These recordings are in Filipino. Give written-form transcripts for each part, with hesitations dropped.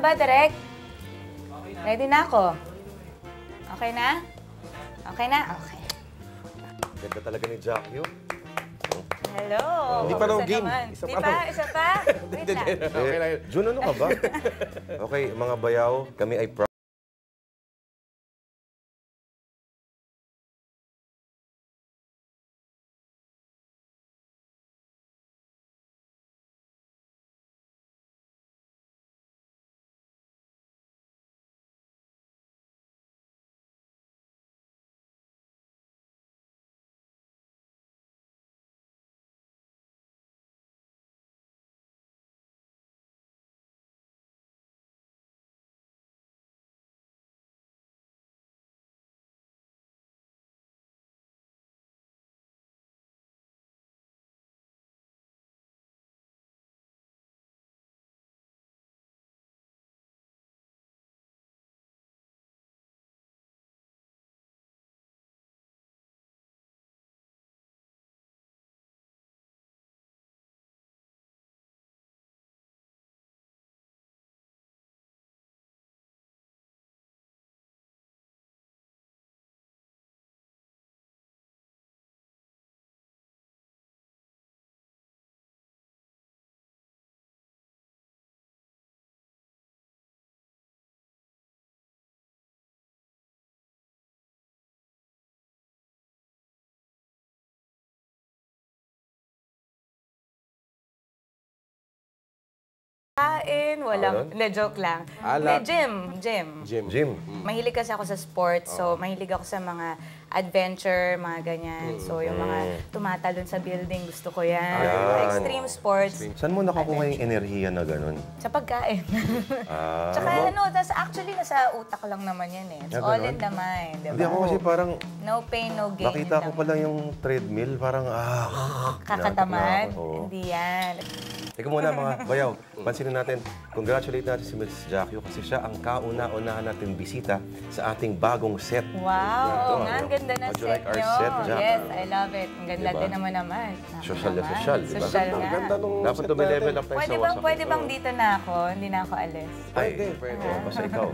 ba, Direk? Ready na ako. Okay na? Okay na? Okay. Ganda talaga ni Jackie. Hello. Hindi pa raw Kamusta game. naman? Isa Di pa pa? raw. Isa pa? Wait lang. Okay lang yun. Jun, ano ka ba? Okay, mga bayaw, kami ay proud. Kain, walang... Hindi, joke lang. Alak. Hindi, gym. Jim. Mahilig kasi ako sa sports, so mahilig ako sa mga adventure, mga ganyan. So yung mga tumatalon sa building, gusto ko yan. Ayan. Extreme sports. Saan mo nakukuha yung enerhiya na ganun? Sa pagkain. Tsaka actually nasa utak lang naman yan eh. It's all in the mind, di Hindi ba? ako kasi parang, No pain, no gain. nakita ko pa lang yung treadmill, parang Kakatamad? Oo. Hindi yan. Teka muna mga bayaw, pansinin natin, congratulate natin si Miss Jackie kasi siya ang kauna-unahan natin bisita sa ating bagong set. Wow, nga, ang ganda na How'd you set like our nyo. set, Jack? Yes, I love it. Ang ganda Diba? din naman. Social na social, di ba? Social nga. Ganda nung Dapat set tumilevel natin. up tayo sa wasak. Pwede bang dito na ako? Hindi na ako alis. Pwede, pwede. Basta ikaw.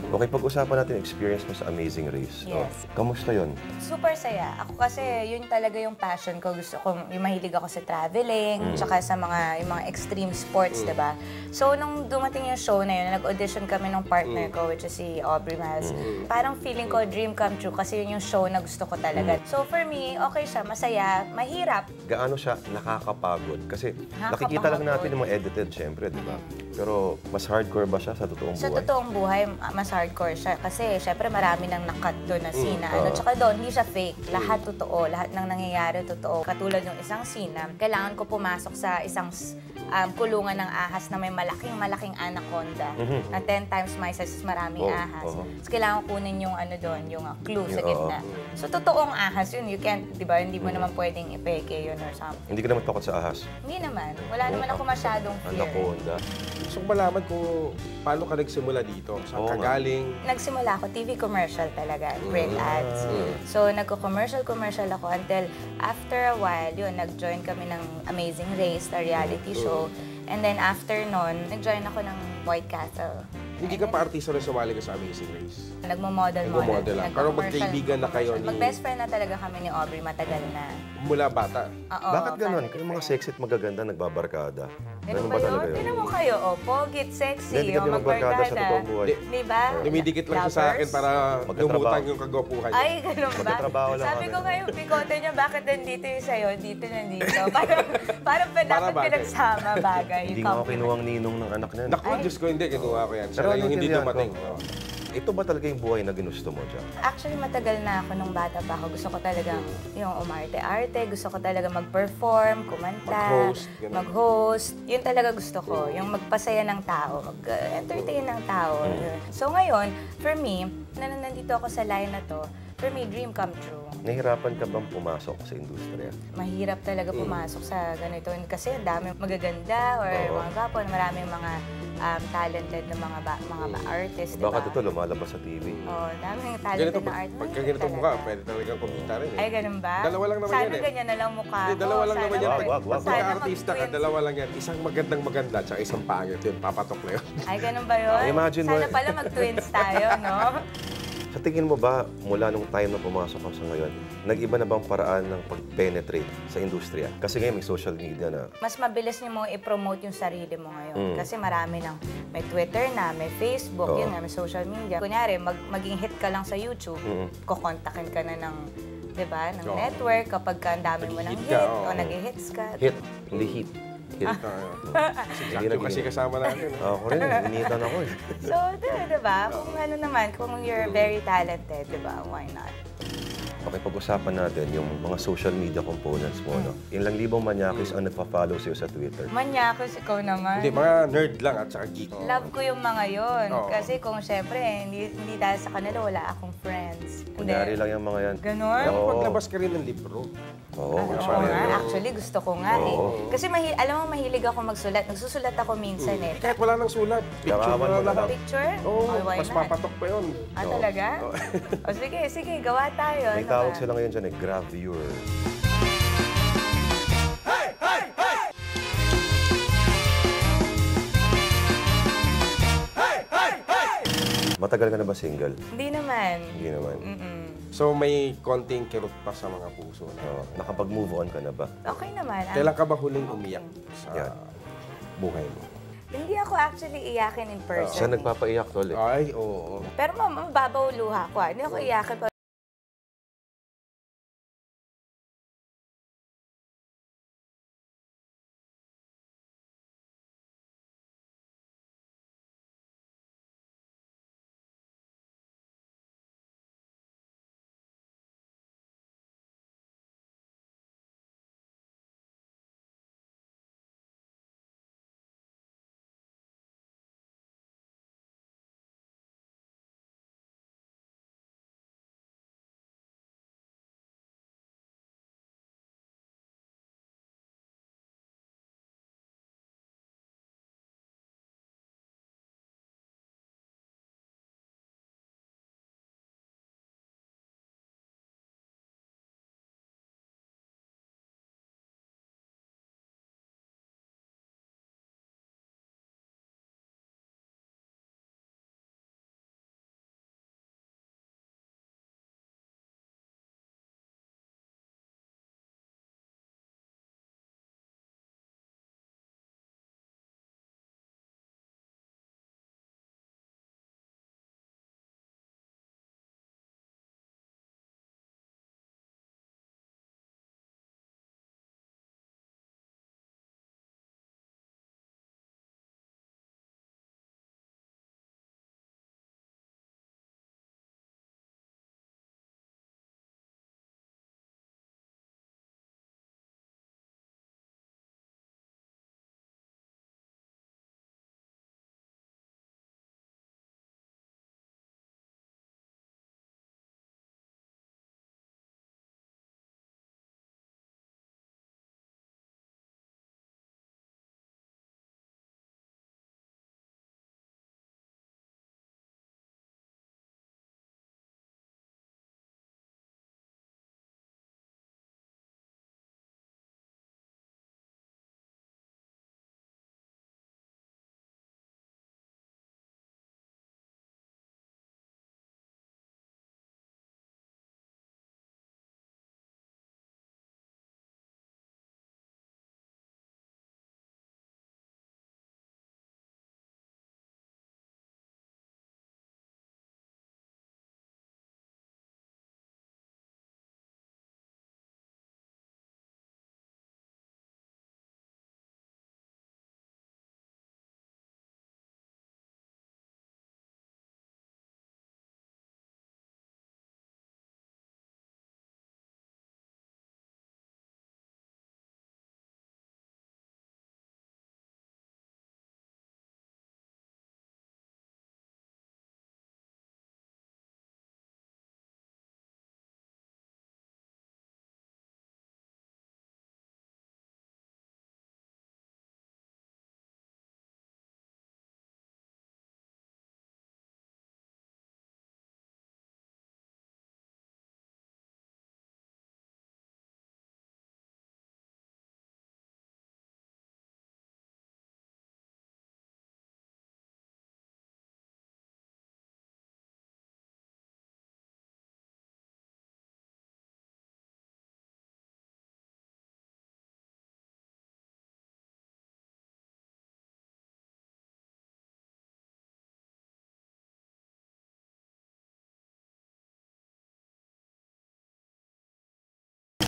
Okay, pag-usapan natin experience mo sa Amazing Race. Yes. Kamusta yun? Super saya. Ako kasi yun talaga yung passion ko. Gusto ko, yung mahilig ako sa traveling, tsaka sa yung mga extreme sports, diba? So, nung dumating yung show na yun, nag-audition kami ng partner ko, which is si Aubrey Miles. Parang feeling ko dream come true kasi yun yung show na gusto ko talaga. So, for me, okay siya, masaya, mahirap. Gaano siya nakakapagod? Kasi nakikita lang natin yung mga edited, syempre, di ba? Pero mas hardcore ba siya sa totoong buhay? Sa totoong buhay, mas hardcore siya. Kasi, syempre, marami nang nakat doon na scene na ano. Tsaka doon, hindi siya fake. Lahat totoo. Lahat ng nangyayari totoo. Katulad yung isang scene na kailangan ko pumasok sa isang kulungan ng ahas na may malaking anaconda. Na 10 times my size, maraming ahas. So, kailangan ko kunin yung ano doon, yung clue sa gitna. So, totoong ahas yun. You can't, di ba? Hindi mo naman pwedeng ipeke yun or something. Hindi ka naman takot sa ahas? Hindi naman. Wala naman ako masyadong fear. Anaconda. Gusto ko malaman kung paano ka nagsimula dito. Saan ka galing? Nagsimula ako, TV commercial talaga, print ads. So, nagko-commercial ako until after a while, yun, nag-join kami ng Amazing Race, a reality show. And then after nun, nag-join ako ng White Castle. Hindi ka pa artista na sumali ka sa Amazing Race. Nagmo-model lang. Pero magkaibigan na kayo ni... Mag-best friend na talaga kami ni Aubrey, matagal na. Mula bata. Oo. Bakit ganon? family Kayong mga friend. sexy at magaganda, nagbabarkada. Ganun Ganun ba talaga Tingnan yun? mo kayo, pogit, sexy, Hindi ka din magbarkada sa totoong buhay. Di ba? Dumidikit lang siya sa akin para Magkatrabaho. lumutang yung kagwapuhan niya. Ay, ganun ba? Magkatrabaho lang Sabi kami. ko ngayon, bikote niya, bakit nandito yung sa'yo, dito nandito? Parang dapat bagay. pinagsama bagay. Hindi nga ako kinuwang ninong ng anak niya. Naku, Diyos ko, hindi. Kinuha ko yan. Pero Siya yung hindi naintindihan ko. dumating. Ito ba talaga yung buhay na ginusto mo, Jack? Actually, matagal na ako nung bata pa ako. Gusto ko talaga yung umarte-arte. Gusto ko talaga mag-perform, kumanta, Mag-host, ganun. mag-host. Yun talaga gusto ko. Yung magpasaya ng tao, mag-entertain ng tao. So ngayon, for me, na nandito ako sa line na to, for me, dream come true. Nahirapan ka bang pumasok sa industriya? Mahirap talaga pumasok sa ganito kasi dami magaganda or Oo. mga gwapo, maraming mga talented na mga artist, di ba? Bakit ito lumalabas sa TV? Oh, daming Ganito, talented na artist. pagka ganito mukha, pwede talagang kumita rin eh. Ay, ganun ba? Dalawa lang naman Sana yan eh. ganyan na lang mukha Hindi, ko. dalawa lang Sana naman yan. Wag, wag, wag. Pag Sana artista ka, mag-twins. dalawa lang yan. Isang magandang maganda, tsaka isang pangit yun. Papatok na yun. Ay, ganun ba yun? Imagine mo- Sana pala mag-twins tayo, no? Sa tingin mo ba, mula nung time na pumasok ka sa ngayon, nag-iba na bang paraan ng pag-penetrate sa industriya? Kasi ngayon may social media na. Mas mabilis niyo mo i-promote yung sarili mo ngayon. Mm. Kasi marami ng, may Twitter na, may Facebook, Oo. yun nga, may social media. Kunyari, maging hit ka lang sa YouTube, Mm. kukontakin ka na ng, di ba, ng Oo. network kapag ang dami mo ng Nag-hit hit, ka, o oo. nag-hits ka. Hit, hindi hit. Hit. Si Hindi Jackie kasi naging- kasama natin. Ako rin, initan ako eh. So, di ba, kung ano naman, kung you're very talented, di ba, why not? Okay, pag-usapan natin yung mga social media components mo. No? Ilang libong manyakis ang nagpa-follow sa'yo sa Twitter. Manyakos ikaw naman. Hindi, mga nerd lang at saka geek. Love ko yung mga yon. Oo. Kasi kung syempre, hindi dahil sa kanila, wala akong friends. Kunyari lang yung mga yan. Ganon? Pero Oo. maglabas ka rin ng libro. Oo, Oo syempre. nga, actually gusto ko nga eh. Oo. Kasi alam mo, mahilig ako magsulat. Nagsusulat ako minsan eh. Kahit wala nang sulat, picture Garawan mo mo na na lahat. Picture? Oo, Oh, why mas not? papatok pa yun. Ah, talaga? O sige, gawa tayo. May Ano tawag ba? sila ngayon dyan eh, gravure. Matagal ka na ba single? Hindi naman. Hindi naman. Mm-mm. So may konting kirot pa sa mga puso na. Oo. Nakapag-move on ka na ba? Okay naman. Kailan ka ba huling umiyak sa Yan. buhay mo? Hindi ako actually iyakin in person. Siya nagpapaiyak, tol eh. Ay, oo. Pero mababaw luha ko. Hindi ako iyakin pa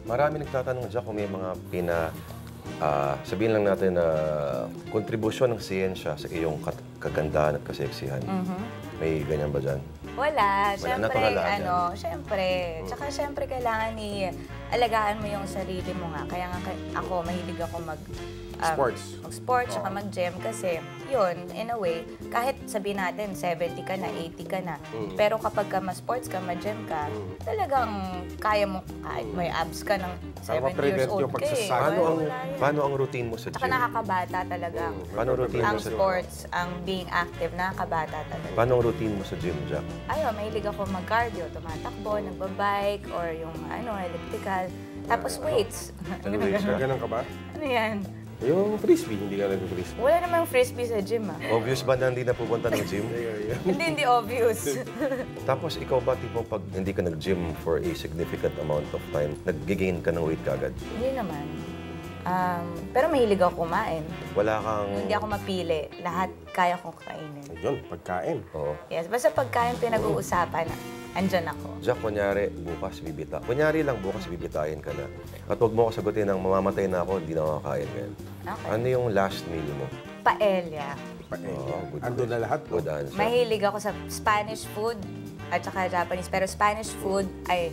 Marami nagtatanong dyan kung may mga sabihin lang natin na kontribusyon ng siyensya sa iyong kagandahan at kaseksihan. May ganyan ba dyan? Wala. Siyempre, natural lang yan. siyempre. Tsaka siyempre kailangan alagaan mo yung sarili mo nga. Kaya nga ako, mahilig ako mag-sports, tsaka mag-gym kasi yun, in a way, kahit sabihin natin 70 ka na, 80 ka na, pero kapag ka ma-sports ka, ma-gym ka, talagang kaya mo, kahit may abs ka ng 7 years old ka eh. Paano ang routine mo sa Tsaka gym? nakakabata talaga. Paano ang routine mo Ang sa sports, ang being active, nakakabata talaga. Paano ang routine mo sa gym, Jack? Ayun, mahilig ako mag-cardio, tumatakbo, nagbabike, or yung elliptical. Tapos weights. Ganun ka ba? Ano yan? Yung frisbee, hindi ka nag-frisbee. Wala namang frisbee sa gym, ah. Obvious ba na hindi na pupunta ng gym? Hindi obvious. Tapos ikaw ba tipong pag hindi ka nag-gym for a significant amount of time, nag-gain ka ng weight kagad? Hindi naman. Pero mahilig ako kumain. Wala kang... Hindi ako mapili. Lahat kaya kong kainin. Yun, pagkain. Oo. Yes, basta pagkain pinag-uusapan, andyan ako. Jack, kunyari, bukas bibita. Kunyari lang, bukas bibitayin ka na. At huwag mo ako sagutin ng mamamatay na ako, hindi na makakain ngayon. Okay. Ano yung last meal mo? Paella. Good Ando na lahat. Good answer. Mahilig ako sa Spanish food at saka Japanese. Pero Spanish food ay,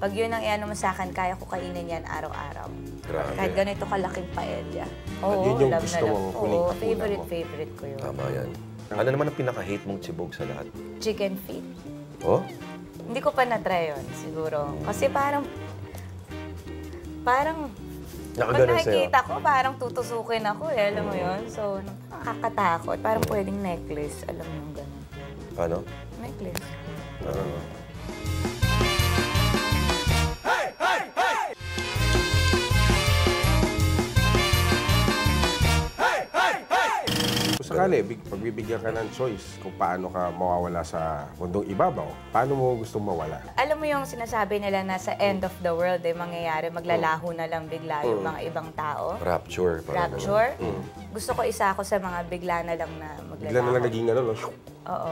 pag yun ang iano mo sa akin, kaya ko kainin yan araw-araw. Grabe. Kahit ganito kalaking paella. At yun yung love gusto na love. mong huling Oo, hapunan mo. favorite ko yun. Tama yan. Ano naman ang pinaka-hate mong chibog sa lahat? Chicken feet. Oh? Hindi ko pa na-try yun, siguro. Kasi parang pag Nakaganon sa'yo? nakikita ko, parang tutusukin ako eh, alam mo yun? So, nakakatakot. Parang pwedeng necklace, alam mo yung gano'n. Ano? Necklace. Kung sakali, pagbibigyan ka ng choice kung paano ka mawawala sa mundong ibabaw, paano mo gustong mawala? Alam mo yung sinasabi nila na sa end of the world eh, mangyayari, maglalaho na lang bigla yung mga ibang tao. Rapture. parang Rapture. Gusto ko isa ako sa mga bigla na lang na maglalaho. Bigla na lang naging ano, no? Oo,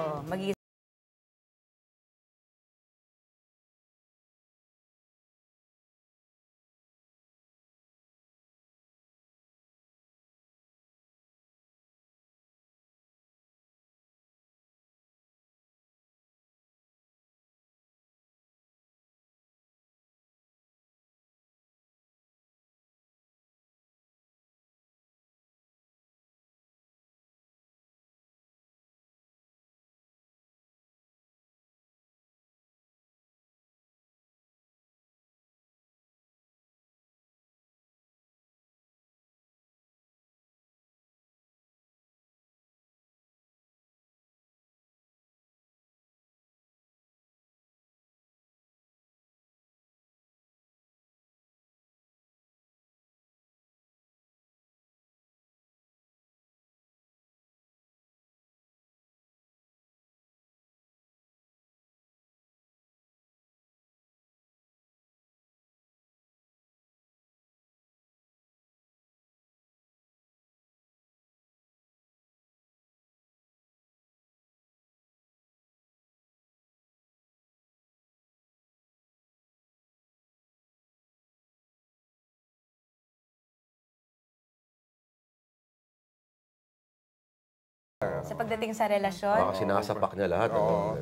sa pagdating sa relasyon, Baka sinasapak niya lahat. Oo.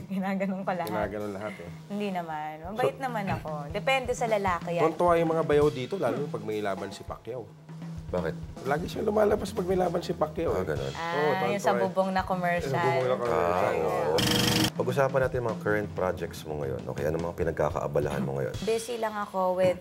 ginaganon ko lahat. Ginaganon lahat eh. Hindi naman. Mabait naman ako. Depende sa lalaki yan. Tontuwa yung mga bayaw dito, lalo pag may laban si Pacquiao. Bakit? Lagi siyang lumalabas pag may laban si Pacquiao. Ganun. Yung sa bubong na commercial. Oo. Pag-usapan natin mga current projects mo ngayon. Okay, ano mga pinagkakaabalahan mo ngayon? Busy lang ako with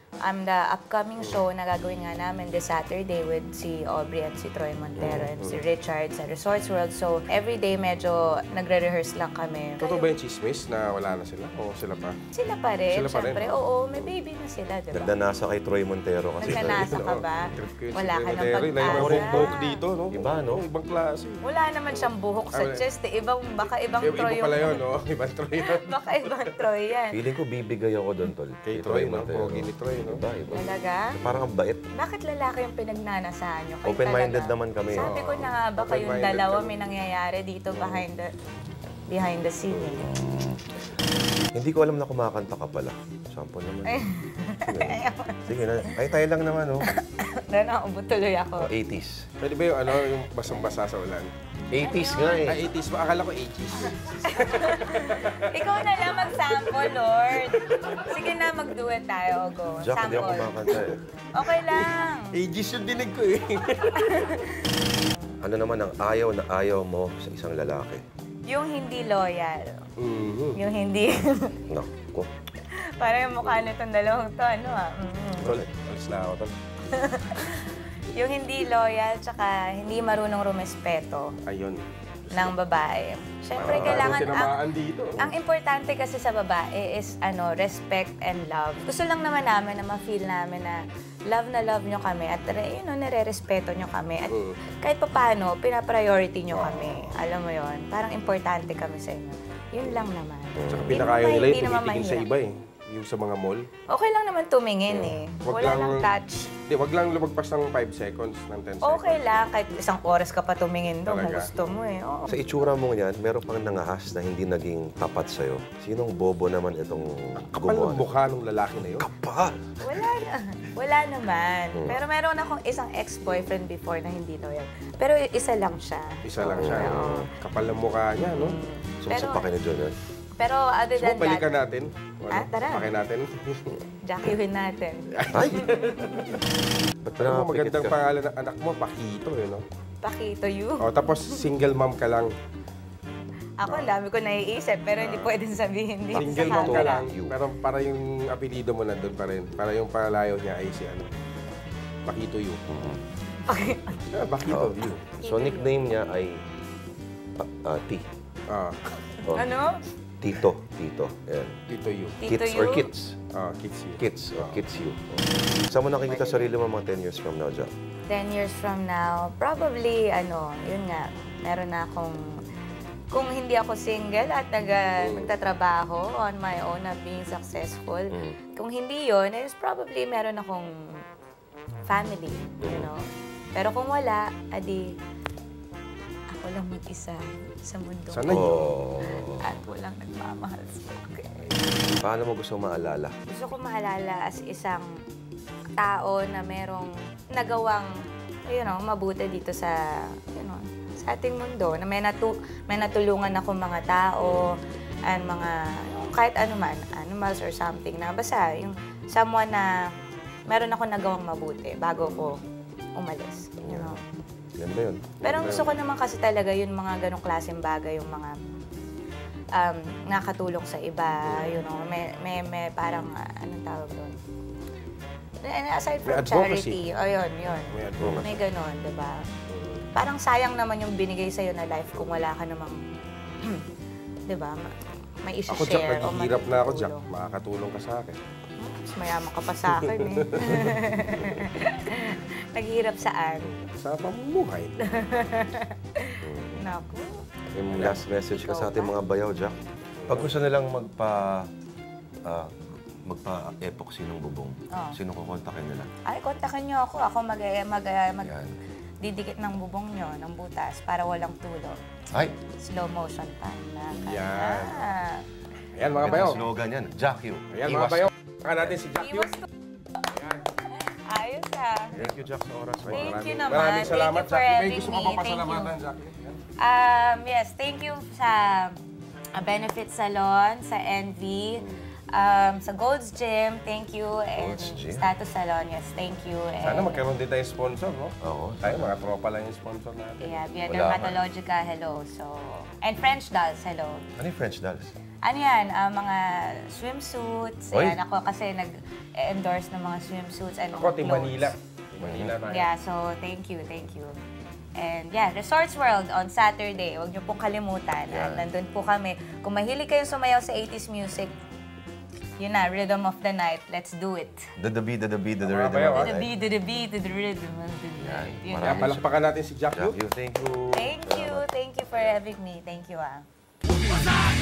the upcoming show na gagawin nga namin this Saturday with si Aubrey and si Troy Montero and si Richard sa Resorts World. So, everyday medyo nagre-rehearse lang kami. Totoo ba yung chismis na wala na sila? O sila pa? Sila pa rin, Sila pa rin? syempre. Oo, may baby na sila, di ba? Nagdanasa kay Troy Montero kasi. Nagdanasa ka ba? Trip ko yun Wala si ka ng Terry. Like, pag-asa. may buhok dito, no? Iba, no? Ibang klase. Wala naman siyang buhok sa chest. Eh. Baka ibang Iba Troy pala yun, yung... no? Ibang Troy yun. Baka ibang Troy yan. Feeling ko bibigay ako doon, tol. Kay Troy, no? Pogi ni Troy, no? Iba, iba. Talaga? Parang ang bait. Bakit lalaki yung pinagnanasahan nyo? Kayo Open-minded talaga. naman kami. Sabi ko na nga, baka yung Open-minded dalawa kami. may nangyayari dito behind the scene. Eh. Hindi ko alam na kumakanta ka pala. Sample naman. Sige. Sige na. Ay, tayo lang naman, oh. Nakaubo tuloy ako. 80s. Pwede ba yung basang-basa sa ulan? 80s nga eh. Ay, 80s ba? Akala ko 80s. Ikaw na lang mag-sample, Lord. Sige na, mag-duet tayo, go. Jack, hindi ako Sample. kumakanta eh. Okay lang. 80s yung dinig ko eh. Ano naman ang ayaw na ayaw mo sa isang lalaki? Yung hindi loyal. Mhm. Yung hindi... Naku. Parang yung mukha nitong dalawang to, ano ah. Tol, alis na ako, tol. Yung hindi loyal, tsaka hindi marunong rumespeto Ayun. ng babae. Siyempre, kailangan tinamaan dito. ang importante kasi sa babae is respect and love. Gusto lang naman namin na ma-feel namin na love nyo kami at nare-respeto nyo kami. At kahit paano, pinapriority nyo kami. Alam mo yon, parang importante kami sa inyo. Yun lang naman. Tsaka Hindi pinakayo naman- nila hindi yung naman tumitingin sa mahirap. iba eh. Yung sa mga mall. Okay lang naman tumingin eh. Wag Wala lang- lang touch. Hindi, wag lang lumagpas ng 5 seconds, ng 10 seconds. Okay lang, kahit isang oras ka pa tumingin doon kung Talaga? gusto mo eh. Oo. Sa itsura mo yan, meron pang nangahas na hindi naging tapat sa'yo. Sinong bobo naman itong Kapal ng gumawa? mukha ng lalaki na yun. Kapal! Wala naman. Pero meron akong isang ex-boyfriend before na hindi loyal. Pero isa lang siya. Isa lang siya. Oo. Kapal ng mukha niya, no? So, sa pakin ni John yan. Pero other So, than balikan that, natin. tara. Pakin natin. Jackie-win natin. Ay! Ba't Alam mo, pinapapikit magandang ka? pangalan ng anak mo, Pakito, eh, no? Pakito you. O, tapos single mom ka lang. Ako, ang dami ko naiisip, pero hindi pwedeng sabihin dito Single sa mom ka camera. lang. Pero para yung apelido mo nandun pa rin. Para yung pangalayo niya ay si Pakito you. Okay. Pakito you. So, nickname niya ay T. Ah, Oh, Ano? Tito. Ayan. Tito you. Tito Kids you? or kids? Kids you. Kids. Kids you. Saan mo nakikita sarili mo mga 10 years from now, Jack? 10 years from now, probably, yun nga, meron na akong, kung hindi ako single at nagtatrabaho on my own na being successful, kung hindi yun, is probably meron akong family, you know. Pero kung wala, adi, ako lang mag-isa sa mundo. Sana yun. Oh. At walang nagmamahal sa akin. Paano mo gusto maalala? Gusto ko maalala as isang tao na merong nagawang, mabuti dito sa, sa ating mundo. Na may natulungan ako mga tao, and mga, kahit anuman, animals or something, na basta yung someone na meron ako nagawang mabuti bago ko umalis, you know. Ganda yun. Pero gusto ko naman kasi talaga yung mga ganong klaseng bagay, yung mga nakatulong sa iba, may parang, anong tawag doon? Aside from May advocacy. charity, yun. May advocacy. May ganon, diba? Parang sayang naman yung binigay sa'yo na life kung wala ka namang, diba, may Ako, Jack, isi-share o naghihirap na ako, Jack. matutulong. Makakatulong ka sa akin. Mas mayaman ka pa sa akin eh. Naghihirap saan? Sa pamumuhay. Naku. Yung last message ka sa ating mga bayaw, Jack. Pag gusto nilang magpa-epoxy ng bubong, sino kukontakin nila? Ay, kontakin niyo ako. Ako didikit ng bubong niyo, ng butas, para walang tulo. Ay! Slow motion pa. Yan. Ah. Ayan, mga bayaw. Ang slogan yan, Jack you. Ayan, mga bayaw. Saka natin si Jack you. Iwas to. Ayos ah. Thank you, Jack, sa oras mo. Thank you naman. Maraming salamat, Thank you for Jack. May having gusto ka me. pa Thank pasalamatan, you. Jack. Yan. Yes, thank you sa Benefit Salon, sa NV, sa Gold's Gym, thank you, and Gold's Gym. Status Salon, yes, thank you. Sana And, magkaroon din tayong sponsor, no? Oo. Tayo, mga tropa lang yung sponsor natin. yeah, Via Wala Dermatologica, hello. So, and French Dolls, hello. Ano yung French dolls? Ano yan, mga swimsuits. Oy. Ayan, ako kasi nag-endorse ng mga swimsuits and Ako, mga Team clothes. Manila. Manila tayo. Yeah, so thank you. And yeah, Resorts World on Saturday. Huwag niyo pong kalimutan. Yeah. Nandun po kami. Kung mahilig kayong sumayaw sa 80s music, yun na, Rhythm of the Night. Let's do it. The beat, the rhythm. Mga bayaw, To the beat, to the beat, to the rhythm of the night. Yun Kaya na. palakpakan natin si Jack Jack you. you, thank you. Thank you for having me. Thank you ah. What's up?